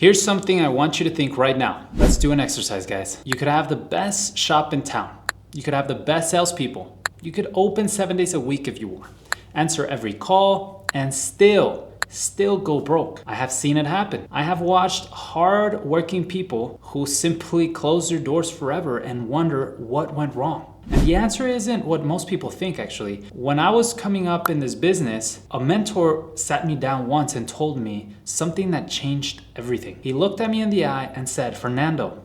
Here's something I want you to think right now. Let's do an exercise, guys. You could have the best shop in town. You could have the best salespeople. You could open 7 days a week if you want. Answer every call and still go broke. I have seen it happen. I have watched hard-working people who simply close their doors forever and wonder what went wrong. And the answer isn't what most people think, actually. When I was coming up in this business, a mentor sat me down once and told me something that changed everything. He looked at me in the eye and said, "Fernando,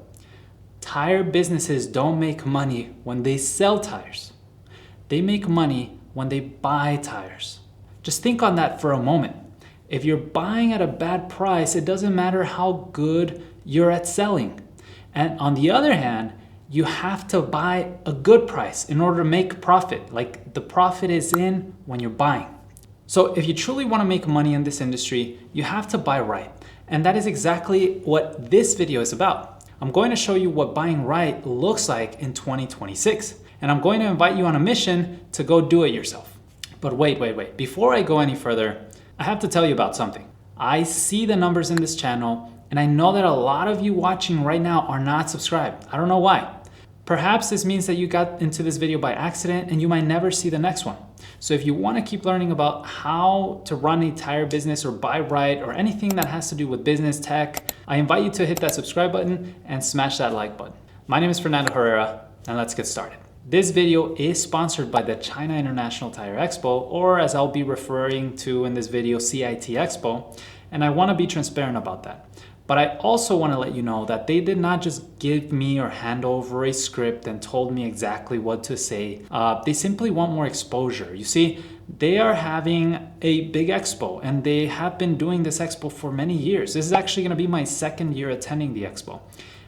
tire businesses don't make money when they sell tires. They make money when they buy tires." Just think on that for a moment. If you're buying at a bad price, it doesn't matter how good you're at selling. And on the other hand, you have to buy a good price in order to make profit. Like, the profit is in when you're buying. So if you truly want to make money in this industry, you have to buy right. And that is exactly what this video is about. I'm going to show you what buying right looks like in 2026. And I'm going to invite you on a mission to go do it yourself. But wait. Before I go any further, I have to tell you about something. I see the numbers in this channel, and I know that a lot of you watching right now are not subscribed. I don't know why. Perhaps this means that you got into this video by accident and you might never see the next one. So if you want to keep learning about how to run a tire business or buy right or anything that has to do with business tech, I invite you to hit that subscribe button and smash that like button. My name is Fernando Herrera, and let's get started. This video is sponsored by the China International Tire Expo, or as I'll be referring to in this video, CITEXPO, and I want to be transparent about that. But I also want to let you know that they did not just give me or hand over a script and told me exactly what to say. They simply want more exposure. You see, they are having a big expo, and they have been doing this expo for many years. This is actually going to be my second year attending the expo.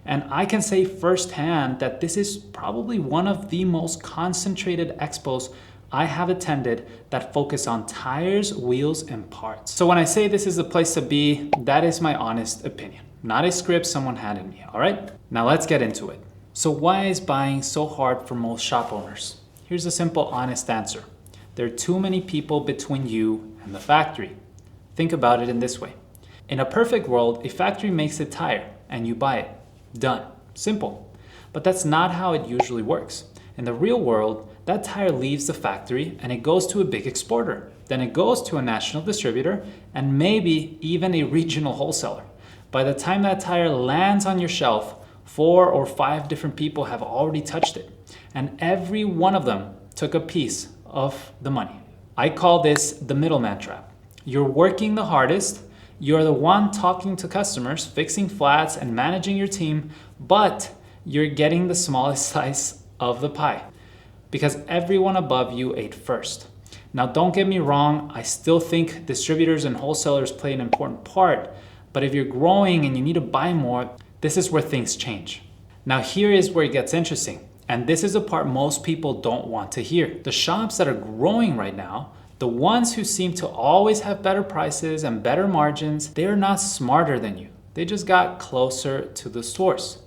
And I can say firsthand that this is probably one of the most concentrated expos I have attended that focus on tires, wheels, and parts. So when I say this is the place to be, that is my honest opinion, not a script someone handed me, all right? Now let's get into it. So why is buying so hard for most shop owners? Here's a simple, honest answer. There are too many people between you and the factory. Think about it in this way. In a perfect world, a factory makes a tire and you buy it. Done. Simple. But that's not how it usually works. In the real world, that tire leaves the factory and it goes to a big exporter. Then it goes to a national distributor and maybe even a regional wholesaler. By the time that tire lands on your shelf, 4 or 5 different people have already touched it. And every one of them took a piece of the money. I call this the middleman trap. You're working the hardest. You're the one talking to customers, fixing flats, and managing your team, but you're getting the smallest slice of the pie because everyone above you ate first. Now, don't get me wrong, I still think distributors and wholesalers play an important part, but if you're growing and you need to buy more, this is where things change. Now, here is where it gets interesting, and this is the part most people don't want to hear. The shops that are growing right now, the ones who seem to always have better prices and better margins, they're not smarter than you. They just got closer to the source.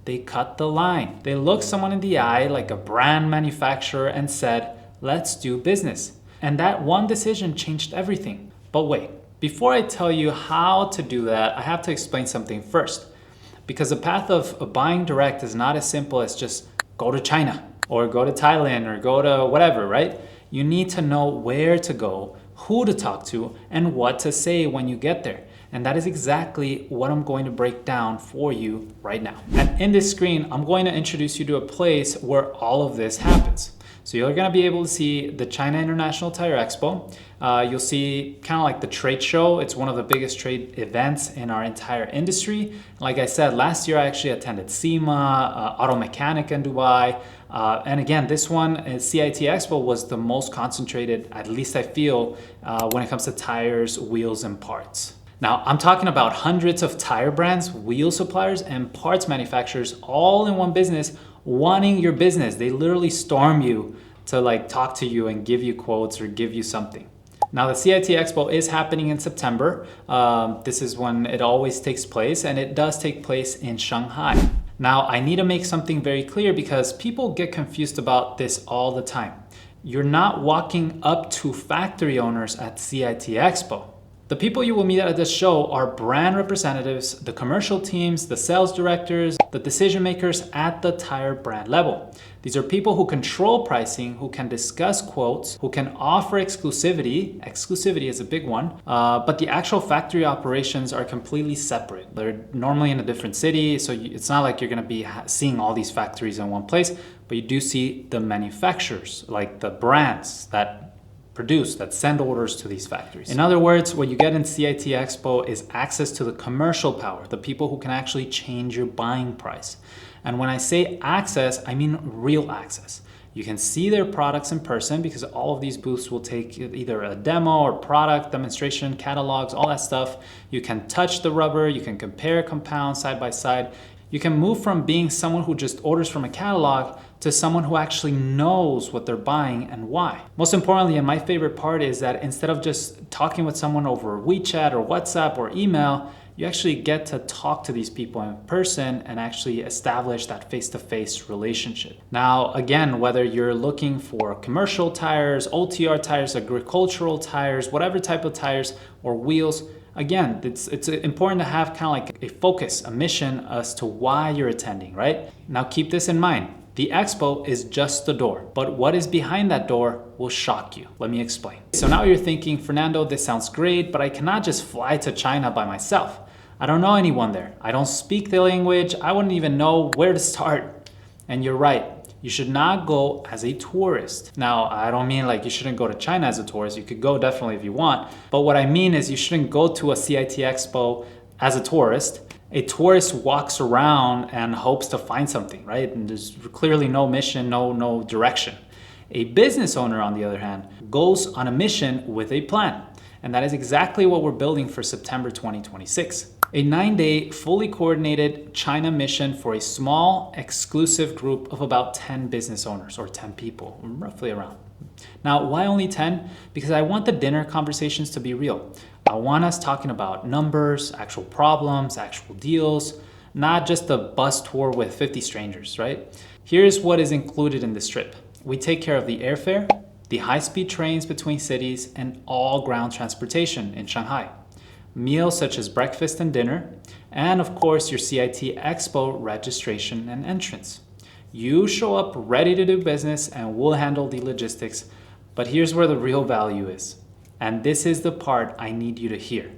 They cut the line. They looked someone in the eye like a brand manufacturer and said, "Let's do business." And that one decision changed everything. But wait, before I tell you how to do that, I have to explain something first. Because the path of buying direct is not as simple as just go to China or go to Thailand or go to whatever, right? You need to know where to go, who to talk to, and what to say when you get there. And that is exactly what I'm going to break down for you right now. And in this screen, I'm going to introduce you to a place where all of this happens. So you're going to be able to see the China International Tire Expo. You'll see kind of like the trade show. It's one of the biggest trade events in our entire industry. Like I said, last year I actually attended SEMA, Auto Mechanic in Dubai. And again, this one, CITEXPO, was the most concentrated, at least I feel, when it comes to tires, wheels, and parts. Now, I'm talking about hundreds of tire brands, wheel suppliers, and parts manufacturers all in one business wanting your business. They literally storm you to talk to you and give you quotes or give you something. Now, the CIT Expo is happening in September. This is when it always takes place, and it does take place in Shanghai. Now, I need to make something very clear because people get confused about this all the time. You're not walking up to factory owners at CIT Expo. The people you will meet at this show are brand representatives, the commercial teams, the sales directors, the decision makers at the tire brand level. These are people who control pricing, who can discuss quotes, who can offer exclusivity. Exclusivity is a big one, but the actual factory operations are completely separate. They're normally in a different city, so it's not like you're gonna be seeing all these factories in one place, but you do see the manufacturers, like the brands that produce, that send orders to these factories. In other words, what you get in CITEXPO is access to the commercial power, the people who can actually change your buying price. And when I say access, I mean real access. You can see their products in person because all of these booths will take either a demo or product demonstration, catalogs, all that stuff. You can touch the rubber, you can compare compounds side by side. You can move from being someone who just orders from a catalog to someone who actually knows what they're buying and why. Most importantly, and my favorite part is that instead of just talking with someone over WeChat or WhatsApp or email, you actually get to talk to these people in person and actually establish that face-to-face relationship. Now, again, whether you're looking for commercial tires, OTR tires, agricultural tires, whatever type of tires or wheels, again, it's important to have kind of like a focus, a mission as to why you're attending, right? Now keep this in mind. The expo is just the door, but what is behind that door will shock you. Let me explain. So now you're thinking, Fernando, this sounds great, but I cannot just fly to China by myself. I don't know anyone there. I don't speak the language. I wouldn't even know where to start. And you're right. You should not go as a tourist. Now, I don't mean like you shouldn't go to China as a tourist. You could go definitely if you want. But what I mean is you shouldn't go to a CITEXPO as a tourist. A tourist walks around and hopes to find something, right? And there's clearly no mission, no direction. A business owner, on the other hand, goes on a mission with a plan. And that is exactly what we're building for September 2026. A 9-day, fully coordinated China mission for a small, exclusive group of about 10 business owners, or 10 people, roughly around. Now, why only 10? Because I want the dinner conversations to be real. I want us talking about numbers, actual problems, actual deals, not just a bus tour with 50 strangers, right? Here's what is included in this trip. We take care of the airfare, the high-speed trains between cities, and all ground transportation in Shanghai. Meals such as breakfast and dinner, and of course your CITEXPO registration and entrance. You show up ready to do business and we'll handle the logistics, but here's where the real value is. And this is the part I need you to hear.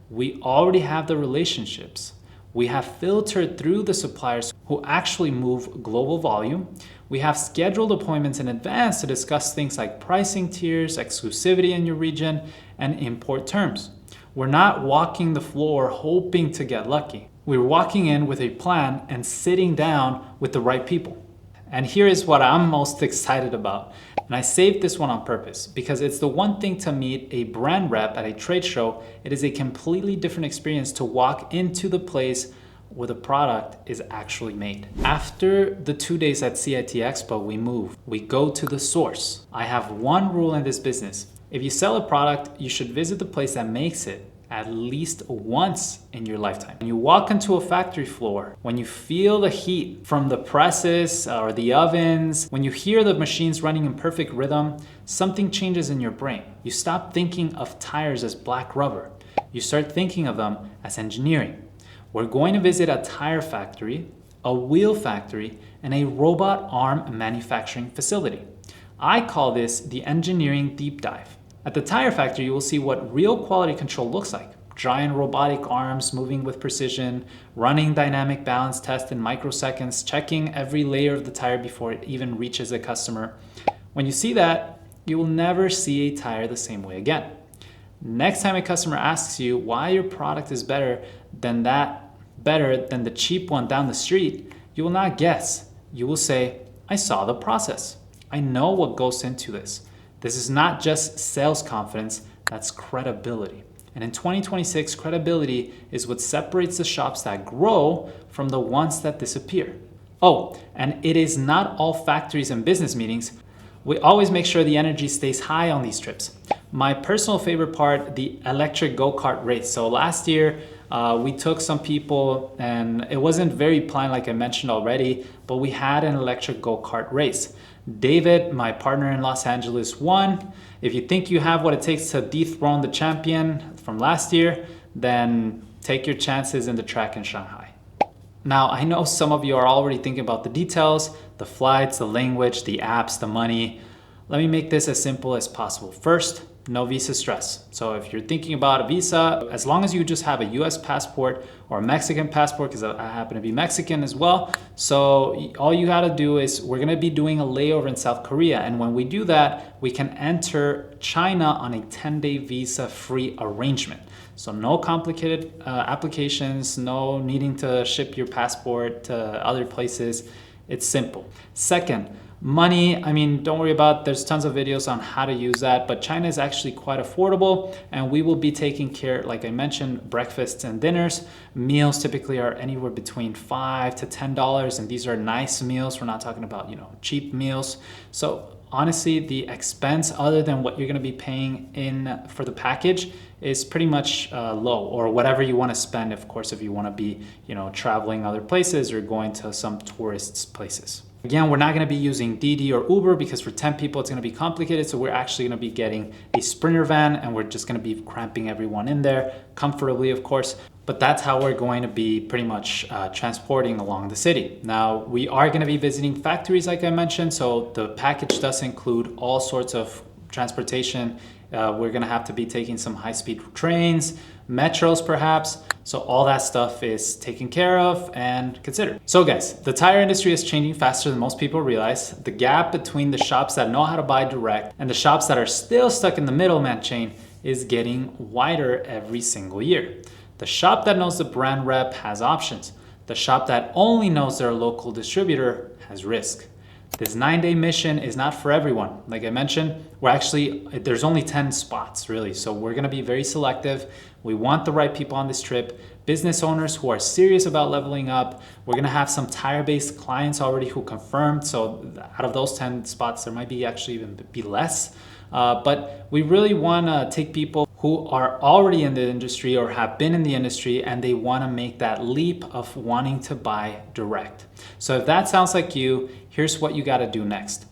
We already have the relationships. We have filtered through the suppliers who actually move global volume. We have scheduled appointments in advance to discuss things like pricing tiers, exclusivity in your region, and import terms. We're not walking the floor hoping to get lucky. We're walking in with a plan and sitting down with the right people. And here is what I'm most excited about. And I saved this one on purpose because it's the one thing to meet a brand rep at a trade show. It is a completely different experience to walk into the place where the product is actually made. After the 2 days at CITEXPO, we move. We go to the source. I have one rule in this business. If you sell a product, you should visit the place that makes it at least once in your lifetime. When you walk into a factory floor, when you feel the heat from the presses or the ovens, when you hear the machines running in perfect rhythm, something changes in your brain. You stop thinking of tires as black rubber. You start thinking of them as engineering. We're going to visit a tire factory, a wheel factory, and a robot arm manufacturing facility. I call this the engineering deep dive. At the tire factory, you will see what real quality control looks like. Giant robotic arms moving with precision, running dynamic balance tests in microseconds, checking every layer of the tire before it even reaches the customer. When you see that, you will never see a tire the same way again. Next time a customer asks you why your product is better than the cheap one down the street, you will not guess. You will say, I saw the process. I know what goes into this. This is not just sales confidence, that's credibility. And in 2026, credibility is what separates the shops that grow from the ones that disappear. Oh, and it is not all factories and business meetings. We always make sure the energy stays high on these trips. My personal favorite part, the electric go-kart race. So last year, We took some people, and it wasn't very planned like I mentioned already, but we had an electric go-kart race. David, my partner in Los Angeles, won. If you think you have what it takes to dethrone the champion from last year, then take your chances in the track in Shanghai. Now, I know some of you are already thinking about the details, the flights, the language, the apps, the money. Let me make this as simple as possible. First, no visa stress. So if you're thinking about a visa, as long as you just have a US passport or a Mexican passport, because I happen to be Mexican as well. So all you gotta do is, we're gonna be doing a layover in South Korea. And when we do that, we can enter China on a 10-day visa-free arrangement. So no complicated applications, no needing to ship your passport to other places. It's simple. Second, money, I mean, don't worry about, there's tons of videos on how to use that, but China is actually quite affordable, and we will be taking care, like I mentioned, breakfasts and dinners. Meals typically are anywhere between $5 to $10, and these are nice meals. We're not talking about, cheap meals. So honestly, the expense, other than what you're gonna be paying in for the package, is pretty much low, or whatever you wanna spend, of course, if you wanna be, traveling other places or going to some tourist places. Again, we're not gonna be using Didi or Uber, because for 10 people, it's gonna be complicated. So we're actually gonna be getting a Sprinter van, and we're just gonna be cramping everyone in there comfortably, of course. But that's how we're going to be pretty much transporting along the city. Now, we are gonna be visiting factories, like I mentioned. So the package does include all sorts of transportation. We're gonna have to be taking some high-speed trains, metros perhaps. So all that stuff is taken care of and considered. So guys, the tire industry is changing faster than most people realize. The gap between the shops that know how to buy direct and the shops that are still stuck in the middleman chain is getting wider every single year. The shop that knows the brand rep has options. The shop that only knows their local distributor has risk. This 9-day mission is not for everyone. Like I mentioned, there's only 10 spots really. So we're gonna be very selective. We want the right people on this trip, business owners who are serious about leveling up. We're gonna have some tire-based clients already who confirmed. So out of those 10 spots, there might be actually even be less. But we really wanna take people who are already in the industry or have been in the industry, and they wanna make that leap of wanting to buy direct. So if that sounds like you, here's what you gotta do next.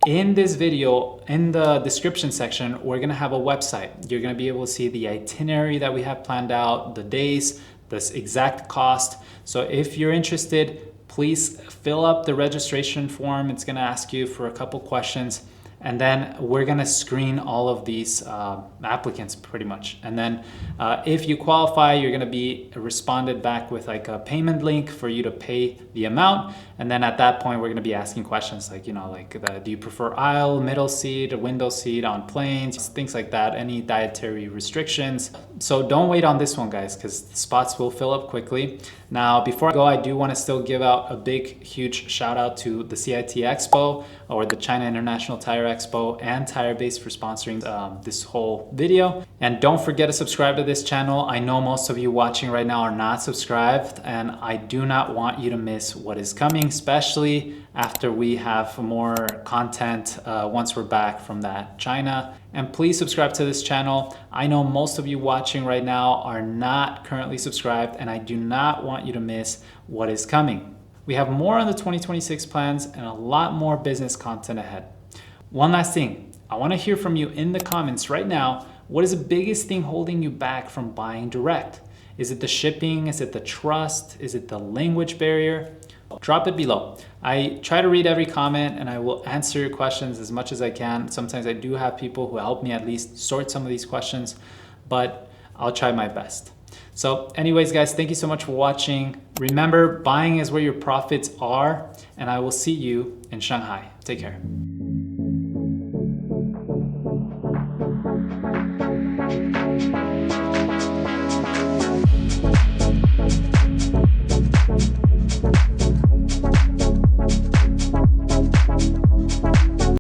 In this video, in the description section, we're gonna have a website. You're gonna be able to see the itinerary that we have planned out, the days, the exact cost. So if you're interested, please fill up the registration form. It's gonna ask you for a couple questions, and then we're gonna screen all of these applicants pretty much. And then if you qualify, you're gonna be responded back with like a payment link for you to pay the amount. And then at that point, we're gonna be asking questions like, do you prefer aisle, middle seat, a window seat on planes, things like that, any dietary restrictions. So don't wait on this one, guys, because spots will fill up quickly. Now, before I go, I do wanna still give out a big, huge shout out to the CITEXPO, or the China International Tire Expo, and TireBase for sponsoring this whole video. And don't forget to subscribe to this channel. I know most of you watching right now are not subscribed, and I do not want you to miss what is coming, especially after we have more content once we're back from that China. And please subscribe to this channel. I know most of you watching right now are not currently subscribed, and I do not want you to miss what is coming. We have more on the 2026 plans and a lot more business content ahead. One last thing, I wanna hear from you in the comments right now. What is the biggest thing holding you back from buying direct? Is it the shipping? Is it the trust? Is it the language barrier? Drop it below. I try to read every comment, and I will answer your questions as much as I can. Sometimes I do have people who help me at least sort some of these questions, but I'll try my best. So anyways, guys, thank you so much for watching. Remember, buying is where your profits are, and I will see you in Shanghai. Take care.